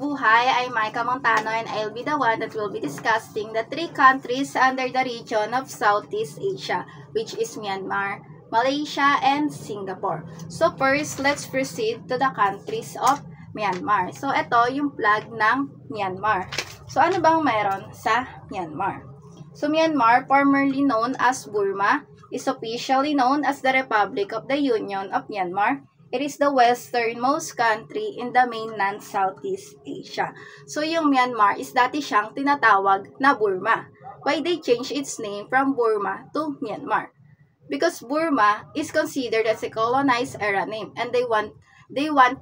Mabuhay! I'm Micah Montano and I'll be the one that will be discussing the 3 countries under the region of Southeast Asia, which is Myanmar, Malaysia, and Singapore. So first, let's proceed to the countries of Myanmar. So ito yung flag ng Myanmar. So ano bang meron sa Myanmar? So Myanmar, formerly known as Burma, is officially known as the Republic of the Union of Myanmar. It is the westernmost country in the mainland Southeast Asia. So, yung Myanmar is dati siyang tinatawag na Burma. Why they changed its name from Burma to Myanmar? Because Burma is considered as a colonized era name and they want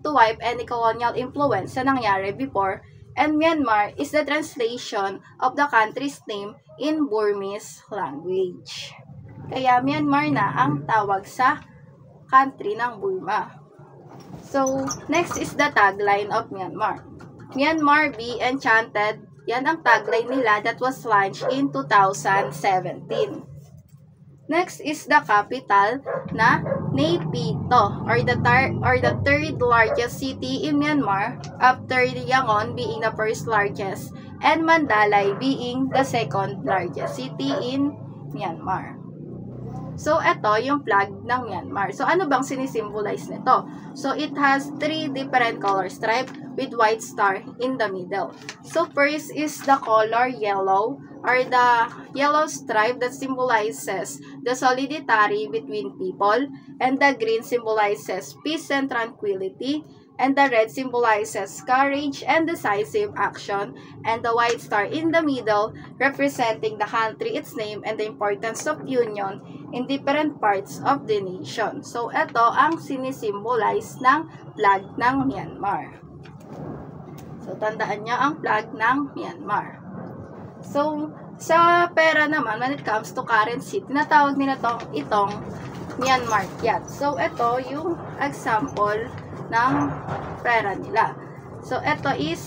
to wipe any colonial influence na nangyari before, and Myanmar is the translation of the country's name in Burmese language. Kaya Myanmar na ang tawag sa country ng Burma. So, next is the tagline of Myanmar. Myanmar be enchanted. Yan ang tagline nila that was launched in 2017. Next is the capital na Naypyidaw, or the third largest city in Myanmar, after Yangon being the first largest and Mandalay being the second largest city in Myanmar. So, ito yung flag ng Myanmar. So, ano bang sinisimbolize nito? So, it has 3 different color stripe with white star in the middle. So, first is the color yellow, or the yellow stripe that symbolizes the solidarity between people, and the green symbolizes peace and tranquility, and the red symbolizes courage and decisive action, and the white star in the middle representing the country, its name, and the importance of union in different parts of the nation. So, ito ang sinisimbolize ng flag ng Myanmar. So, tandaan nyo ang flag ng Myanmar. So, sa pera naman, when it comes to currency, tinatawag nila itong Myanmar kyat. So, ito yung example ng pera nila. So, ito is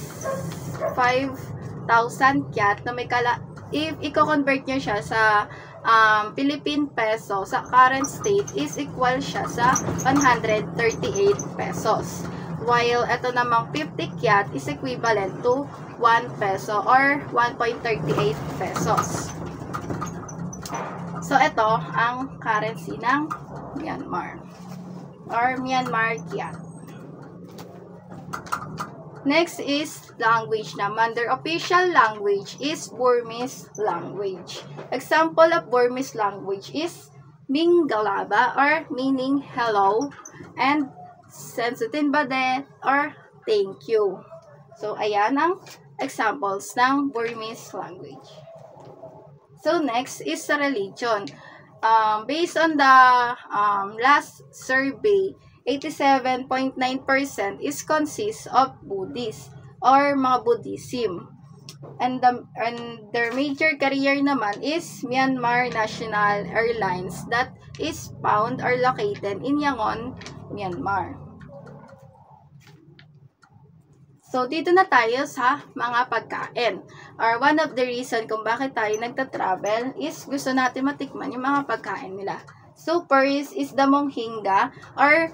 5,000 kyat na may if i-convert nyo siya sa Philippine peso, sa current state, is equal siya sa 138 pesos. While ito namang 50 kyat is equivalent to 1 peso or 1.38 pesos. So, ito ang currency ng Myanmar or Myanmar kyat. Next is language naman. Their official language is Burmese language. Example of Burmese language is Mingalaba, or meaning hello, and Sensutin Bade, or thank you. So, ayan ang examples ng Burmese language. So, next is sa religion. Based on the last survey, 87.9% is consists of Buddhist or mga Buddhism. And their major carrier naman is Myanmar National Airlines that is found or located in Yangon, Myanmar. So, dito na tayo sa mga pagkain. Or one of the reason kung bakit tayo nagta-travel is gusto natin matikman yung mga pagkain nila. So, first is the monghinga, or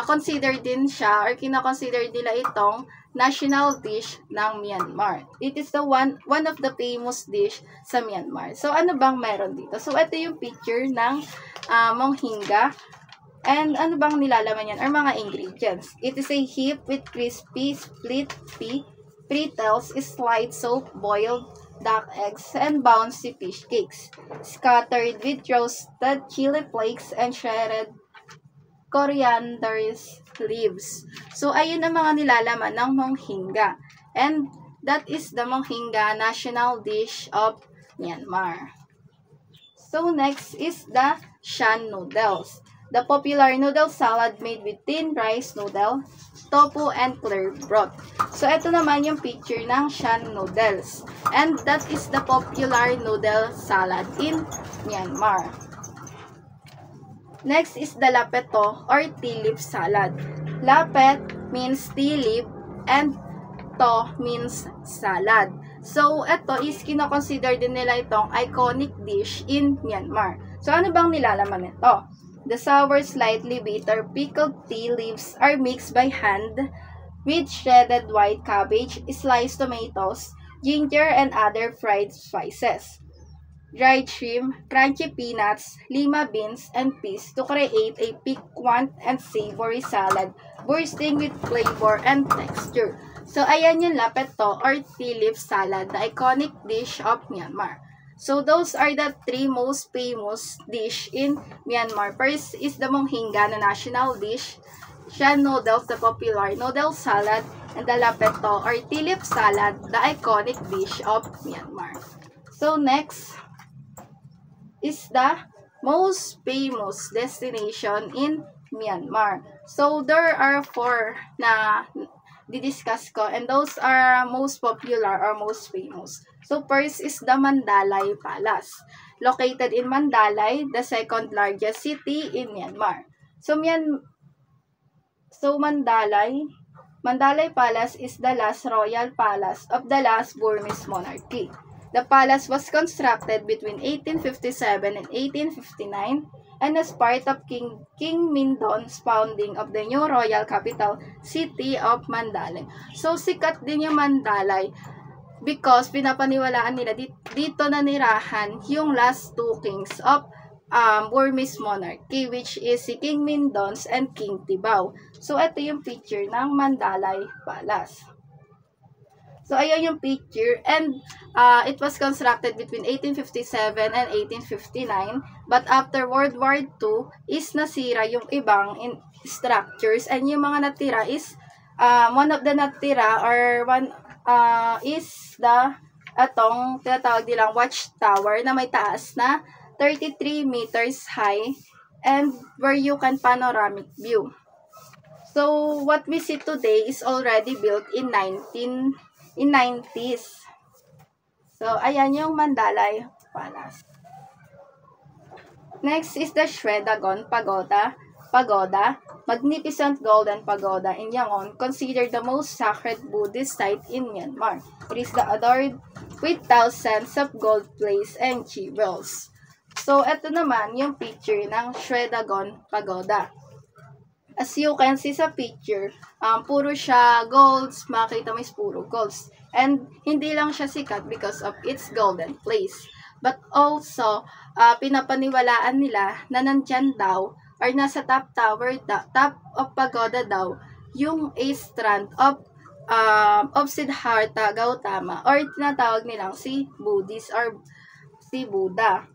consider din siya, or kina-consider nila itong national dish ng Myanmar. It is the one of the famous dish sa Myanmar. So, ano bang meron dito? So, ito yung picture ng monghinga. And ano bang nilalaman yan? Or mga ingredients. It is a heap with crispy split pea, fritters, sliced soap, boiled duck eggs, and bouncy fish cakes, scattered with roasted chili flakes and shredded coriander leaves. So, ayun ang mga nilalaman ng monghinga. And that is the monghinga national dish of Myanmar. So, next is the shan noodles. The popular noodle salad made with thin rice noodle, tofu, and clear broth. So, ito naman yung picture ng shan noodles. And that is the popular noodle salad in Myanmar. Next is the lapeto or tea leaf salad. Lapet means tea leaf and to means salad. So, ito is kinoconsider din nila itong iconic dish in Myanmar. So, ano bang nilalaman nito? The sour, slightly bitter pickled tea leaves are mixed by hand with shredded white cabbage, sliced tomatoes, ginger, and other fried spices. Dried shrimp, crunchy peanuts, lima beans, and peas to create a piquant and savory salad bursting with flavor and texture. So, ayan yung lapeto or tea leaf salad, the iconic dish of Myanmar. So, those are the three most famous dish in Myanmar. First is the Monghinga, the national dish. Shan noodles, the popular noodle salad, and the lapeto or tea leaf salad, the iconic dish of Myanmar. So, next is the most famous destination in Myanmar. So, there are 4 na didiscuss ko, and those are most popular or most famous. So, first is the Mandalay Palace, located in Mandalay, the second largest city in Myanmar. So, Mandalay Palace is the last royal palace of the last Burmese monarchy. The palace was constructed between 1857 and 1859 and as part of King Mindon's founding of the new royal capital city of Mandalay. So, sikat din yung Mandalay because pinapaniwalaan nila dito nanirahan yung last 2 kings of Burmese monarchy, which is si King Mindons and King Tibau. So, ito yung picture ng Mandalay Palace. So, ayan yung picture. And it was constructed between 1857 and 1859. But after World War II, is nasira yung ibang structures. And yung mga natira is, one of the natira or one is the, atong tinatawag nilang watchtower na may taas na 33 meters high and where you can panoramic view. So, what we see today is already built in 90s. So, ayan yung Mandalay Palace. Next is the Shwedagon Pagoda, magnificent golden pagoda in Yangon, considered the most sacred Buddhist site in Myanmar. It is adored with thousands of gold plates and jewels. So, ito naman yung picture ng Shwedagon Pagoda. As you can see sa picture, puro siya golds, makita mo is puro golds. And hindi lang siya sikat because of its golden place. But also, pinapaniwalaan nila na nandyan daw, or nasa top of pagoda daw, yung a strand of Siddhartha Gautama, or tinatawag nilang si Buddhist or si Buddha.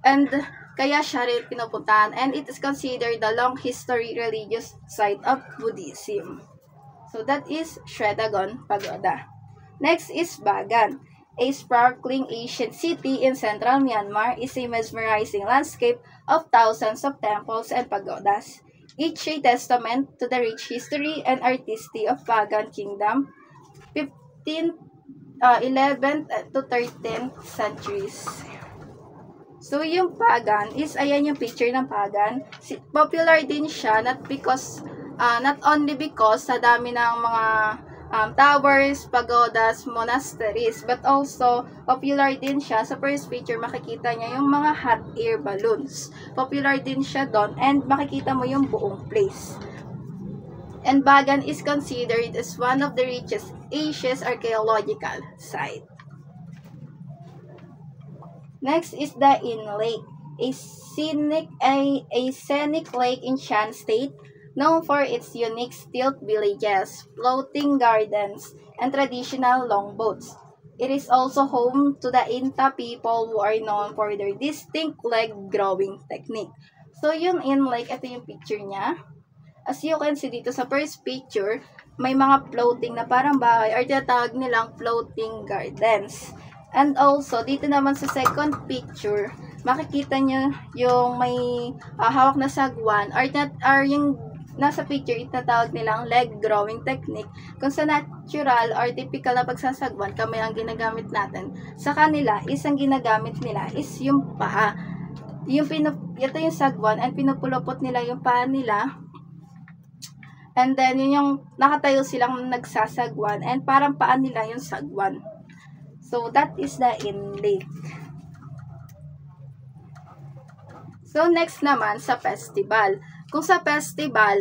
And kaya siya rin pinupuntahan, and it is considered the long history religious site of Buddhism. So that is Shwedagon Pagoda. Next is Bagan. A sparkling ancient city in central Myanmar is a mesmerizing landscape of thousands of temples and pagodas, each a testament to the rich history and artistry of Bagan Kingdom, 11th to 13th centuries. So, yung Bagan is, ayan yung picture ng Bagan. Popular din siya, not only because sa dami ng mga towers, pagodas, monasteries, but also, popular din siya. Sa first picture, makikita niya yung mga hot air balloons. Popular din siya doon, and makikita mo yung buong place. And Bagan is considered as one of the richest Asia's archaeological site. Next is the In Lake, a scenic lake in Shan State, known for its unique stilt villages, floating gardens, and traditional longboats. It is also home to the Inta people who are known for their distinct leg growing technique. So, yung In Lake, ito yung picture niya. As you can see dito sa first picture, may mga floating na parang bahay or tinatawag nilang floating gardens. And also, dito naman sa second picture, makikita nyo yung may hawak na sagwan or yung nasa picture, itatawag nilang leg growing technique. Kung sa natural or typical na pagsasagwan, kamay ang ginagamit natin. Sa kanila, isang ginagamit nila is yung paa. Ito yung sagwan and pinupulupot nila yung paa nila. And then, yun yung nakatayo silang nagsasagwan and parang paa nila yung sagwan. So, that is the In Lake. So, next naman sa festival. Kung sa festival,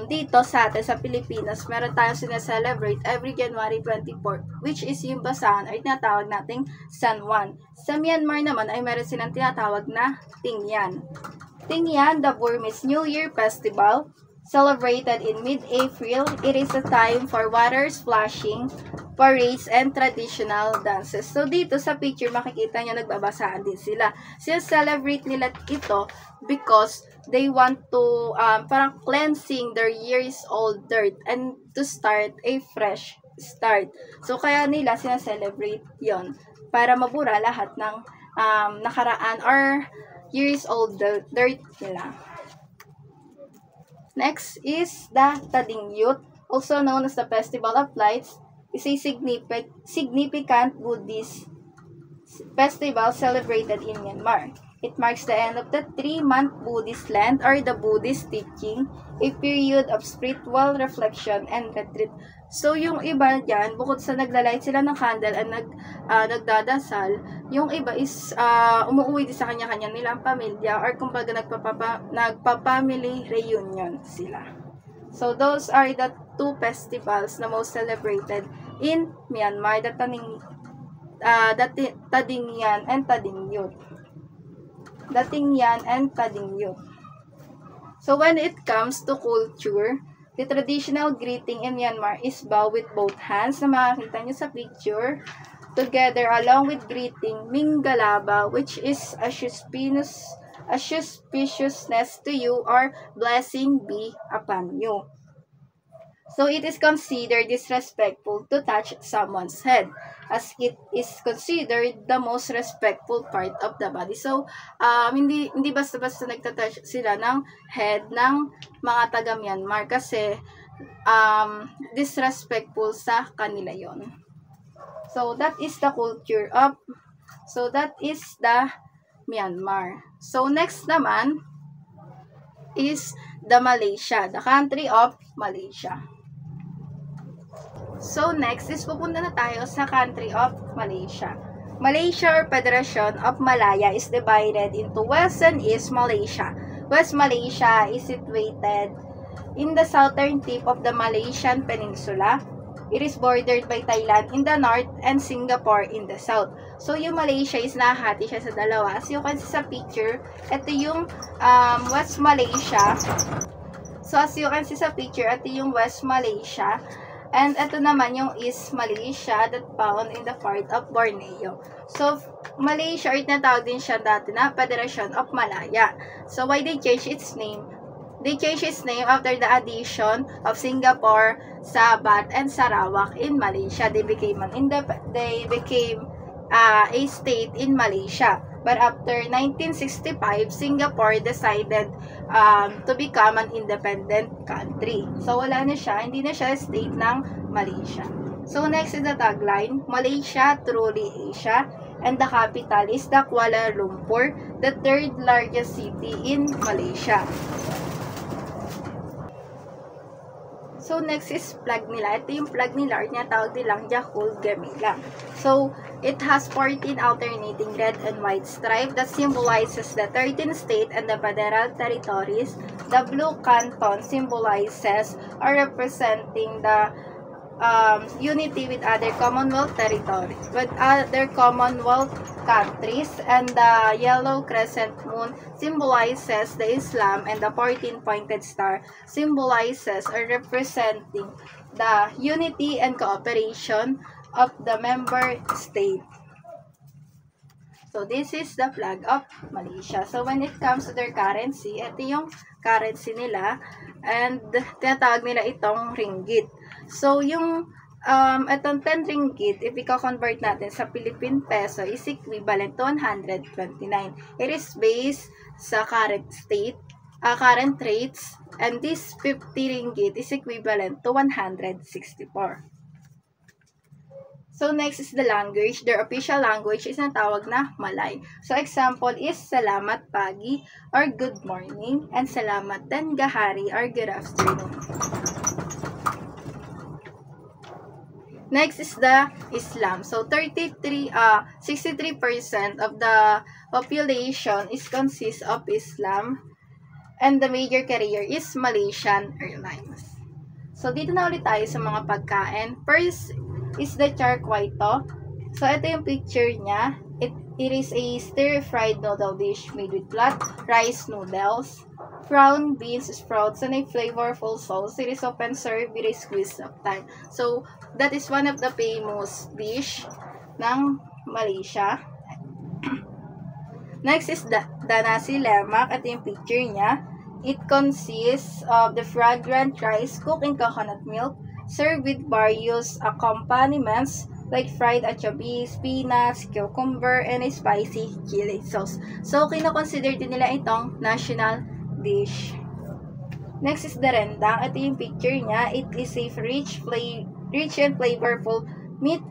dito sa atin sa Pilipinas, meron tayong sineselebrate every January 24, which is yung basahan or tinatawag nating San Juan. Sa Myanmar naman ay meron silang tinatawag na Tingyan. Tingyan, the Burmese New Year Festival, celebrated in mid-April. It is a time for water splashing, parades, and traditional dances. So, dito sa picture, makikita nyo, nagbabasaan din sila. Celebrate nila ito because they want to, parang cleansing their years-old dirt and to start a fresh start. So, kaya nila sinaselebrate yon para mabura lahat ng nakaraan or years-old dirt nila. Next is the Tadingyut, also known as the Festival of Lights, is a significant Buddhist festival celebrated in Myanmar. It marks the end of the 3-month Buddhist Lent or the Buddhist teaching, a period of spiritual reflection and retreat. So, yung iba dyan, bukod sa naglalight sila ng candle at nagdadasal, yung iba is umuwi din sa kanya-kanya nilang pamilya or kumbaga nagpa-family reunion sila. So, those are the 2 festivals na most celebrated in Myanmar, the Tadingyan and Tadingyut. The Tingyan and Tadingyut. So, when it comes to culture, the traditional greeting in Myanmar is bow with both hands na makikita nyo sa picture. Together, along with greeting Mingalaba, which is auspiciousness to you or blessing be upon you. So, it is considered disrespectful to touch someone's head, as it is considered the most respectful part of the body. So, hindi basta-basta nagtatouch sila ng head ng mga taga-Myanmar kasi disrespectful sa kanila yon. So, that is the culture of, that is the Myanmar. So, next naman is the Malaysia, the country of Malaysia. So, next is pupunta na tayo sa country of Malaysia. Malaysia or Federation of Malaya is divided into West and East Malaysia. West Malaysia is situated in the southern tip of the Malaysian Peninsula. It is bordered by Thailand in the north and Singapore in the south. So, yung Malaysia is nahati siya sa dalawa. As you can see sa picture, ito yung West Malaysia. So, as you can see sa picture, ito yung West Malaysia. And ito naman yung East Malaysia that found in the part of Borneo. So, Malaysia, or tinatawag din siya dati na Federation of Malaya. So, why they change its name? They changed its name after the addition of Singapore, Sabah, and Sarawak in Malaysia. They became a state in Malaysia. But after 1965, Singapore decided to become an independent country. So, wala na siya. Hindi na siya state ng Malaysia. So, next is the tagline, Malaysia, truly Asia. And the capital is the Kuala Lumpur, the 3rd largest city in Malaysia. So, next is flag nila. Ito yung flag nila, or tinatawag nilang Yakul Gemilang. So, it has 14 alternating red and white stripe that symbolizes the 13 state and the federal territories. The blue canton symbolizes or representing the unity with other Commonwealth territories, with other Commonwealth countries, and the yellow crescent moon symbolizes the Islam, and the 14-pointed star symbolizes or representing the unity and cooperation of the member state. So, this is the flag of Malaysia. So, when it comes to their currency, ito yung currency nila, and tinatawag nila itong ringgit. So, yung itong 10 ringgit, if i-convert natin sa Philippine peso, is equivalent to 129. It is based sa current rates, and this 50 ringgit is equivalent to 164. So, next is the language. Their official language is natawag na Malay. So, example is Salamat Pagi or Good Morning, and Salamat Tengahari or Good Afternoon. Next is the Islam. So, 63% of the population consists of Islam. And the major carrier is Malaysian Airlines. So, dito na ulit tayo sa mga pagkain. First is the char kway teow. So, ito yung picture niya. It is a stir-fried noodle dish made with flat rice noodles, brown beans, sprouts, and a flavorful sauce. It is often served with a squeeze of thyme. So, that is one of the famous dish ng Malaysia. Next is the nasi lemak. Ito yung picture niya. It consists of the fragrant rice cooked in coconut milk, served with various accompaniments like fried achabi, spinach, cucumber, and a spicy chili sauce. So, kinoconsider din nila itong national dish. Next is the rendang. Ito yung picture niya. It is a rich and flavorful meat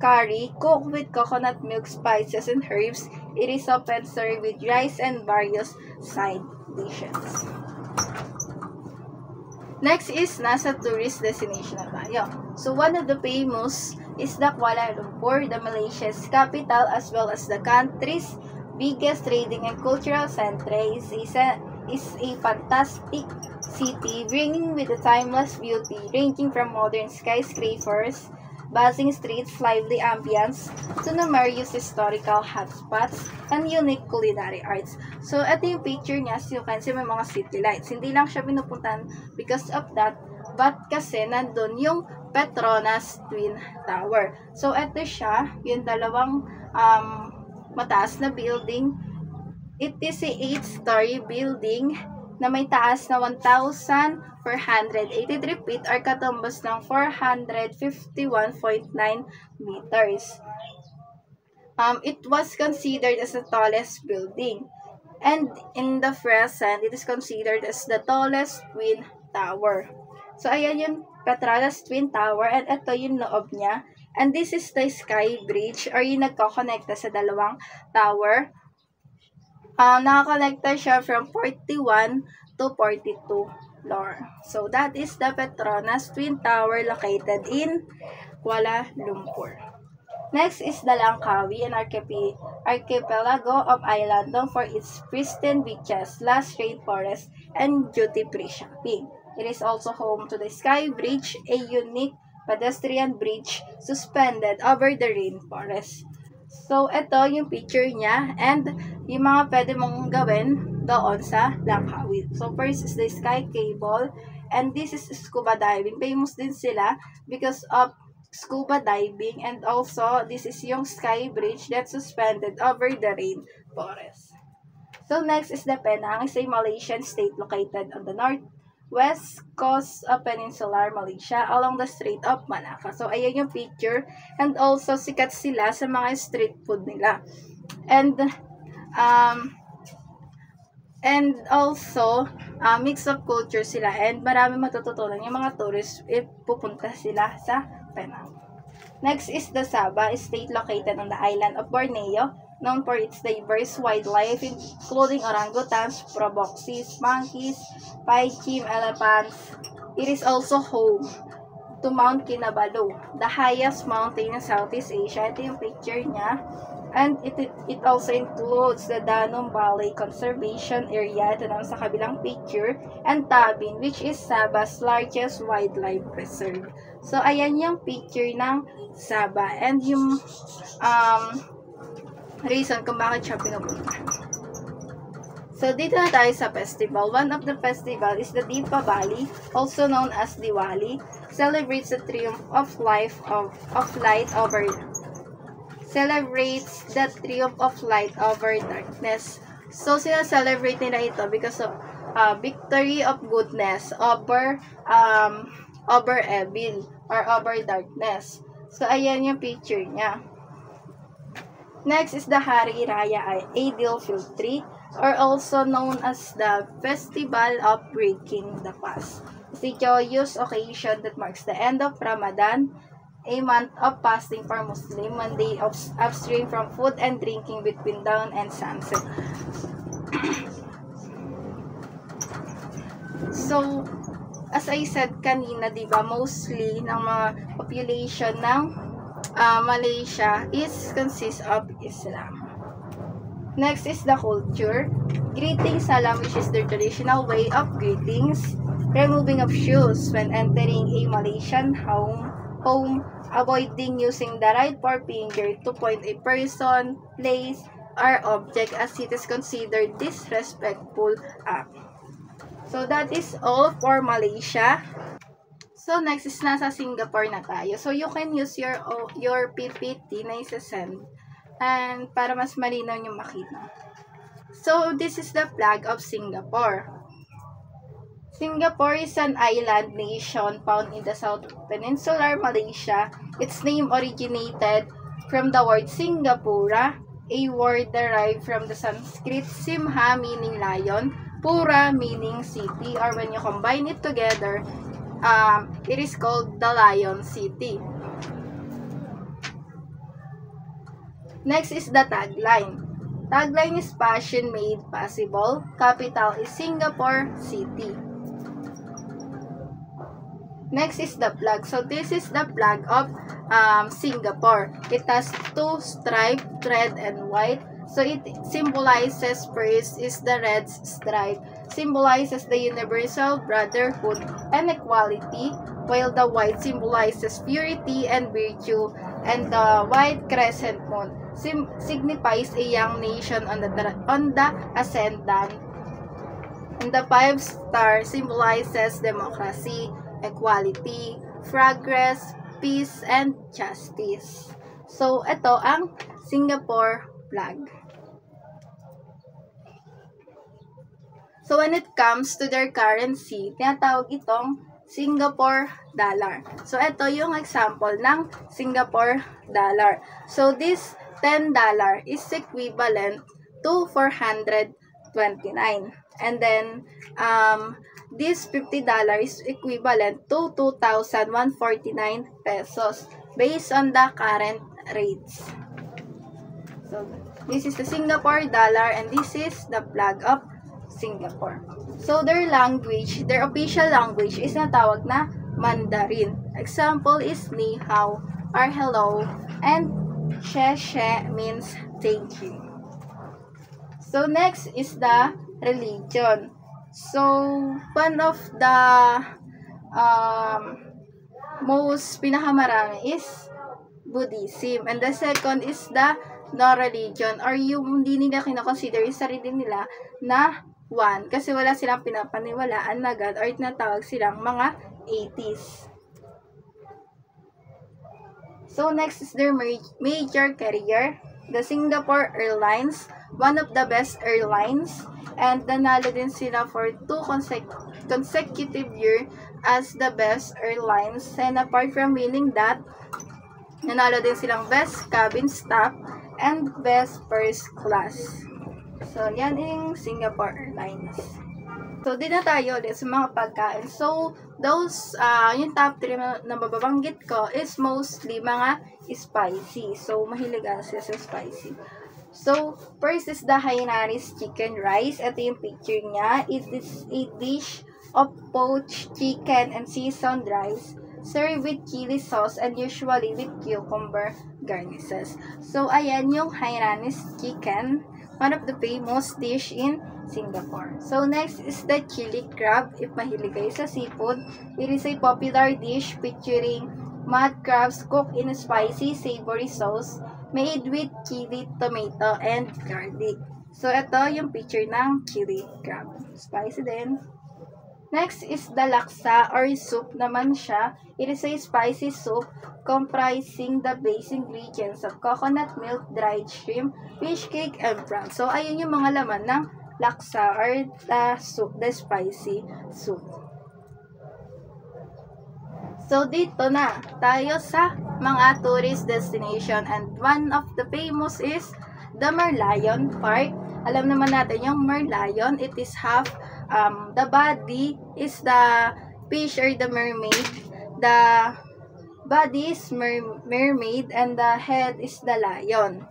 curry cooked with coconut milk, spices, and herbs. It is often served with rice and various side dishes. Next is nasa tourist destination na tayo. So, one of the famous is the Kuala Lumpur, the Malaysia's capital as well as the country's biggest trading and cultural center. Is a fantastic city bringing with a timeless beauty ranging from modern skyscrapers, buzzing streets, lively ambience, to numerous historical hotspots, and unique culinary arts. So, ito yung picture niya. So, you can see may mga city lights. Hindi lang siya pinupuntan because of that, but kasi nandun yung Petronas Twin Tower. So, ito siya, yung dalawang mataas na building. It is a 8-story building na may taas na 1,483 feet or katumbas ng 451.9 meters. It was considered as the tallest building. And in the present, it is considered as the tallest twin tower. So, ayan yung Petronas Twin Tower and ito yung loob niya. And this is the Sky Bridge or yung nagkakonekta sa dalawang tower. Nakakonekta siya from 41 to 42 floor. So, that is the Petronas Twin Tower located in Kuala Lumpur. Next is the Langkawi, an archipelago of island known for its pristine beaches, lush rainforest, and duty-free shopping. It is also home to the Sky Bridge, a unique pedestrian bridge suspended over the rainforest. So, ito yung picture niya and yung mga pwede mong gawin doon sa Langkawi. So, first is the Sky Cable and this is scuba diving. Famous din sila because of scuba diving and also this is yung Sky Bridge that's suspended over the rainforest. So, next is the Penang. It's a Malaysian state located on the northwest coast of peninsular Malaysia along the Strait of Malacca. So, ayan yung picture. And also, sikat sila sa mga street food nila. And also, mix of culture sila. And marami matututunan yung mga tourists if pupunta sila sa Penang. Next is the Sabah, a state located on the island of Borneo, known for its diverse wildlife, including orangutans, proboscis, monkeys, paichim, elephants. It is also home to Mount Kinabalu, the highest mountain in Southeast Asia. Ito yung picture niya. And it also includes the Danum Valley Conservation Area, ito naman sa kabilang picture, and Tabin, which is Sabah's largest wildlife reserve. So, ayan yung picture ng Sabah. And yung reason kung bakit siya pinupunta. So, dito na tayo sa festival. One of the festival is the Deepavali, also known as Diwali, celebrates the triumph of light over darkness. So, sila-celebrate nila ito because of victory of goodness over evil or over darkness. So, ayan yung picture niya. Next is the Hari Raya Aidilfitri, or also known as the Festival of Breaking the Fast. It's a joyous occasion that marks the end of Ramadan, a month of fasting for Muslim, when they abstain from food and drinking between dawn and sunset. So, as I said kanina, diba, mostly ng mga population ng Malaysia consists of Islam. Next is the culture. Greeting salam, which is their traditional way of greetings. Removing of shoes when entering a Malaysian home, avoiding using the right forefinger to point a person, place, or object as it is considered disrespectful act. So that is all for Malaysia. So next is nasa Singapore na tayo. So you can use your PPT na isa-send and para mas malinaw nyo makita. So this is the flag of Singapore. Singapore is an island nation found in the South Peninsular Malaysia. Its name originated from the word Singapura, a word derived from the Sanskrit Simha meaning lion, Pura meaning city, or when you combine it together, it is called the Lion City. Next is the tagline. Tagline is passion made possible. Capital is Singapore City. Next is the flag. So this is the flag of Singapore. It has two stripes, red and white. So it symbolizes, first is the red stripe, symbolizes the universal brotherhood and equality, while the white symbolizes purity and virtue, and the white crescent moon signifies a young nation on the ascendant. And the 5-star symbolizes democracy, equality, progress, peace, and justice. So, ito ang Singapore flag. So, when it comes to their currency, tinatawag itong Singapore dollar. So, ito yung example ng Singapore dollar. So, this $10 is equivalent to 429. And then, this $50 is equivalent to 2,149 pesos based on the current rates. So, this is the Singapore dollar and this is the flag of Singapore. So, their language, their official language is natawag na Mandarin. Example is ni hao or hello, and she means thank you. So, next is the religion. So, one of the most pinakamarami is Buddhism. And the second is the no religion, or yung hindi nila kinoconsider yung sarili nila na one kasi wala silang pinapaniwalaan na God or tinatawag silang mga atheists. So, next is their major carrier, the Singapore Airlines, one of the best airlines, and nanalo din sila for 2 consecutive years as the best airlines. And apart from winning that, nanalo din silang best cabin staff and best first class. So, yan yung Singapore Airlines. So, din na tayo ulit sa mga pagkain. So, those, yung top 3 na mababanggit ko is mostly mga spicy. So, mahilig sila sa spicy. So, first is the Hainanese chicken rice. Ito yung picture niya. It is a dish of poached chicken and seasoned rice served with chili sauce and usually with cucumber garnishes. So, ayan yung Hainanese chicken, one of the famous dish in Singapore. So, next is the chili crab. If mahilig kayo sa seafood, it is a popular dish featuring mud crabs cooked in a spicy, savory sauce made with chili, tomato, and garlic. So, ito yung picture ng chili crab. Spicy din. Next is the laksa or soup naman siya. It is a spicy soup comprising the base ingredients of coconut milk, dried shrimp, fish cake, and prawns. So, ayun yung mga laman ng laksa or the soup, the spicy soup. So, dito na tayo sa mga tourist destination, and one of the famous is the Merlion Park. Alam naman natin yung Merlion, it is half, the body is the fish or the mermaid, the body is mermaid, and the head is the lion.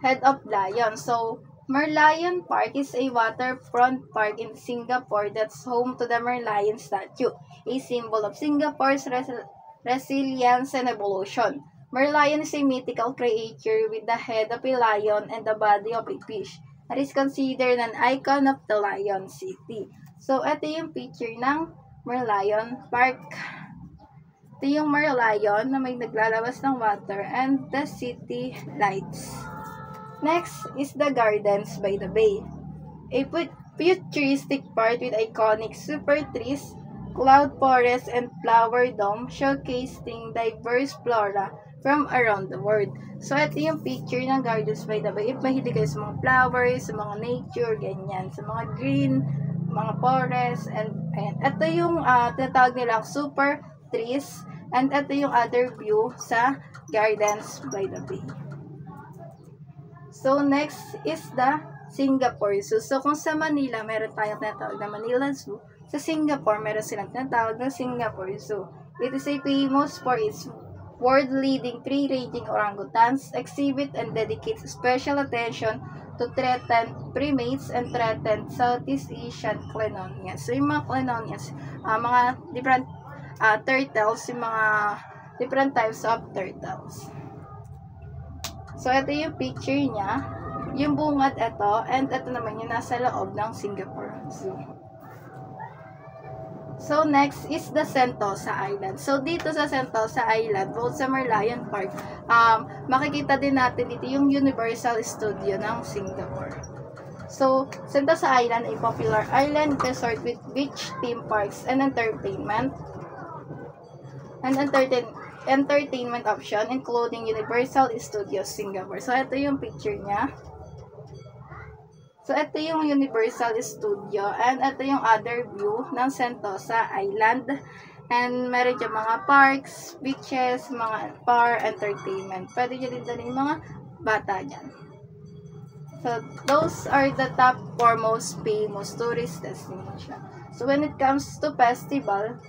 Head of lion. So, Merlion Park is a waterfront park in Singapore that's home to the Merlion statue, a symbol of Singapore's resilience and evolution. Merlion is a mythical creature with the head of a lion and the body of a fish. That is considered an icon of the Lion City. So, ito yung picture ng Merlion Park. Ito yung Merlion na may naglalabas ng water and the city lights. Next is the Gardens by the Bay. A futuristic park with iconic super trees, cloud forest, and flower dome showcasing diverse flora from around the world. So, ito yung picture ng Gardens by the Bay. If mahilig kayo sa mga flowers, sa mga nature, ganyan, sa mga green, mga forest, and ito yung tinatawag nilang super trees, and ito yung other view sa Gardens by the Bay. So, next is the Singapore Zoo. So, kung sa Manila, meron tayong tinatawag na Manila Zoo, sa Singapore, meron silang tinatawag na Singapore Zoo. It is a famous for its world-leading tree-ranging orangutans, exhibit and dedicates special attention to threatened primates and threatened Southeast Asian clenonians. So, yung mga clenonians, mga different turtles, yung mga different types of turtles. So, ito yung picture niya. Yung bungad ito, and ito naman yung nasa loob ng Singapore Zoo. So, next is the Sentosa Island. So, dito sa Sentosa Island, both sa Merlion Park, makikita din natin dito yung Universal Studio ng Singapore. So, Sentosa Island, a popular island resort with beach theme parks and entertainment option, including Universal Studios Singapore. So, ito yung picture niya. So, ito yung Universal Studio, and ito yung other view ng Sentosa Island. And meron dyan mga parks, beaches, mga bar, entertainment. Pwede nyo din dyan yung mga bata dyan. So, those are the top 4 most famous tourist destinations. So, when it comes to festival,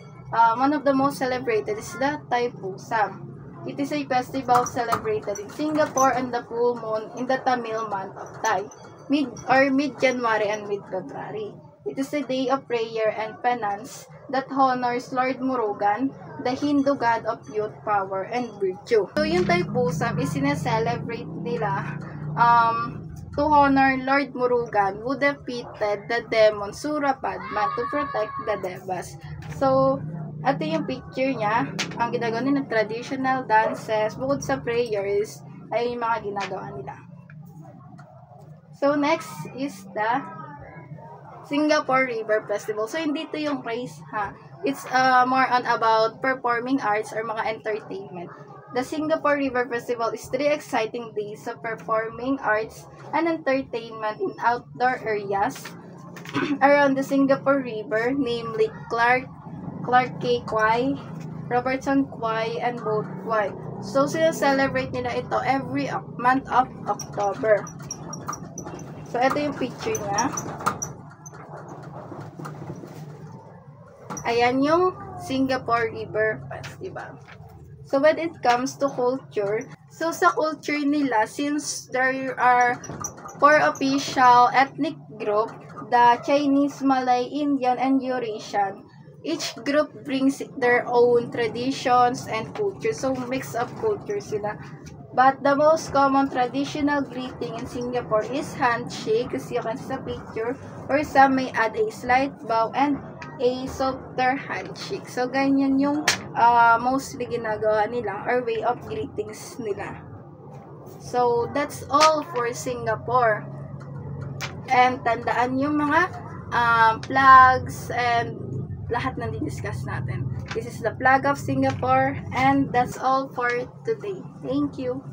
one of the most celebrated is the Thai Pusam. It is a festival celebrated in Singapore on the full moon in the Tamil month of Thai. Mid-January and mid-February. It is a day of prayer and penance that honors Lord Murugan, the Hindu god of youth, power, and virtue. So, yung Thaipusam is sineselebrate nila to honor Lord Murugan who defeated the demon Surapadma to protect the Devas. So, ito yung picture niya. Ang ginagawa nila, traditional dances, bukod sa prayers, ay yung mga ginagawa nila. So, next is the Singapore River Festival. So, hindi ito yung race, ha? It's more on about performing arts or mga entertainment. The Singapore River Festival is 3 exciting days of performing arts and entertainment in outdoor areas around the Singapore River, namely Clark K. Quay, Robertson Quay, and Boat Quay. So, celebrate nila ito every month of October. So, ito yung picture niya. Ayan yung Singapore River Festival. So, when it comes to culture, so sa culture nila, since there are 4 official ethnic group, the Chinese, Malay, Indian, and Eurasian, each group brings their own traditions and culture. So, mix of culture sila. But the most common traditional greeting in Singapore is handshake, as you can see sa picture, or some may add a slight bow and a softer handshake. So, ganyan yung mostly ginagawa nila or way of greetings nila. So, that's all for Singapore. And tandaan yung mga flags and lahat na di-discuss natin. This is the flag of Singapore, and that's all for today. Thank you.